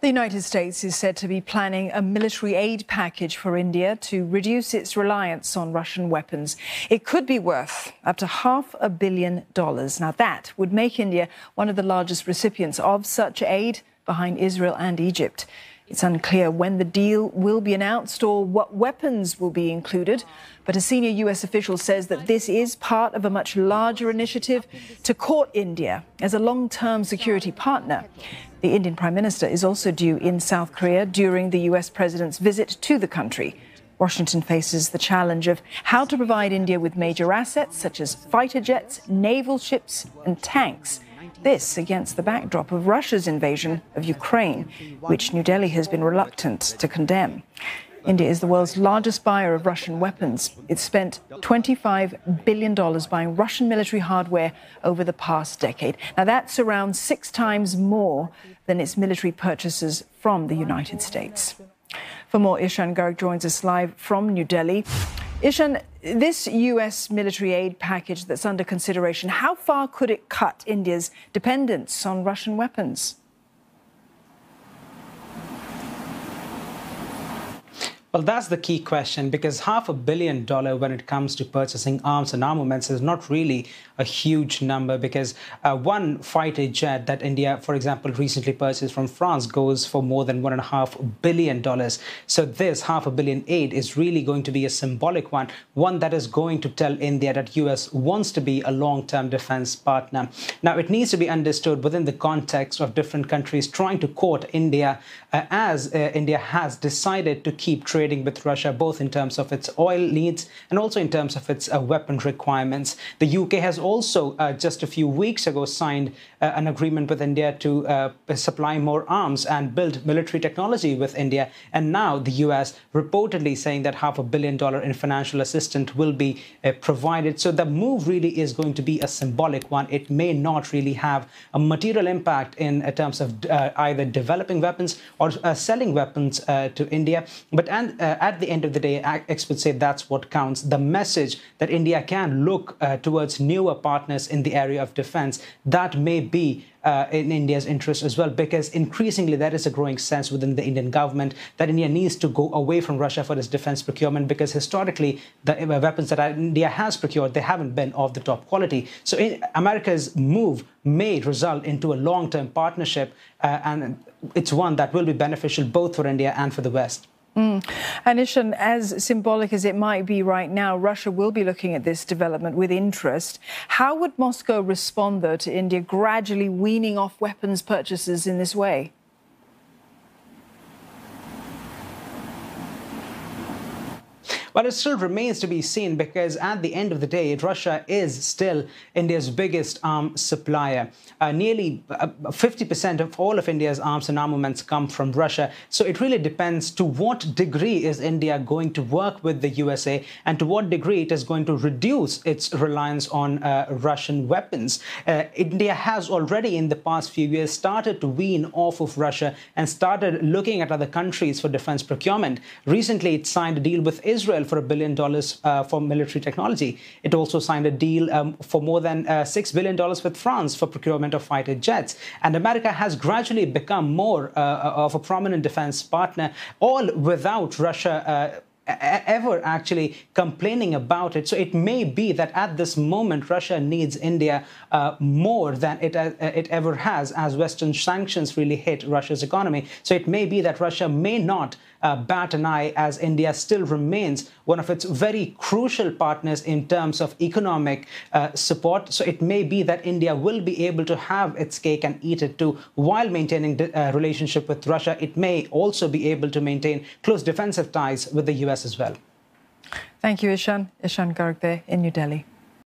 The United States is said to be planning a military aid package for India to reduce its reliance on Russian weapons. It could be worth up to $500 million. Now, that would make India one of the largest recipients of such aid, behind Israel and Egypt. It's unclear when the deal will be announced or what weapons will be included, but a senior US official says that this is part of a much larger initiative to court India as a long-term security partner. The Indian Prime Minister is also due in South Korea during the US president's visit to the country. Washington faces the challenge of how to provide India with major assets such as fighter jets, naval ships and tanks. This against the backdrop of Russia's invasion of Ukraine, which New Delhi has been reluctant to condemn. India is the world's largest buyer of Russian weapons. It's spent $25 billion buying Russian military hardware over the past decade. Now, that's around 6 times more than its military purchases from the United States. For more, Ishan Garg joins us live from New Delhi. Ishan, this US military aid package that's under consideration, how far could it cut India's dependence on Russian weapons? Well, that's the key question, because $500 million when it comes to purchasing arms and armaments is not really a huge number, because one fighter jet that India, for example, recently purchased from France goes for more than $1.5 billion. So this $500 million aid is really going to be a symbolic one that is going to tell India that US wants to be a long-term defense partner. Now, it needs to be understood within the context of different countries trying to court India as India has decided to keep trading with Russia, both in terms of its oil needs and also in terms of its weapon requirements. The UK has also just a few weeks ago signed an agreement with India to supply more arms and build military technology with India. And now the US reportedly saying that $500 million in financial assistance will be provided. So the move really is going to be a symbolic one. It may not really have a material impact in terms of either developing weapons or selling weapons to India. But at the end of the day, experts say that's what counts. The message that India can look towards newer partners in the area of defense, that may be in India's interest as well, because increasingly there is a growing sense within the Indian government that India needs to go away from Russia for its defense procurement, because historically the weapons that India has procured, they haven't been of the top quality. So America's move may result into a long-term partnership, and it's one that will be beneficial both for India and for the West. And Ishan, as symbolic as it might be right now, Russia will be looking at this development with interest. How would Moscow respond, though, to India gradually weaning off weapons purchases in this way? But it still remains to be seen, because at the end of the day, Russia is still India's biggest arms supplier. Nearly 50% of all of India's arms and armaments come from Russia. So it really depends to what degree is India going to work with the USA and to what degree it is going to reduce its reliance on Russian weapons. India has already in the past few years started to wean off of Russia and started looking at other countries for defense procurement. Recently, it signed a deal with Israel for $1 billion for military technology. It also signed a deal for more than $6 billion with France for procurement of fighter jets. And America has gradually become more of a prominent defense partner, all without Russia ever actually complaining about it. So it may be that at this moment, Russia needs India more than it ever has, as Western sanctions really hit Russia's economy. So it may be that Russia may not bat an eye, as India still remains one of its very crucial partners in terms of economic support. So it may be that India will be able to have its cake and eat it too, while maintaining the relationship with Russia. It may also be able to maintain close defensive ties with the US as well. Thank you, Ishan. Ishan Garg there in New Delhi.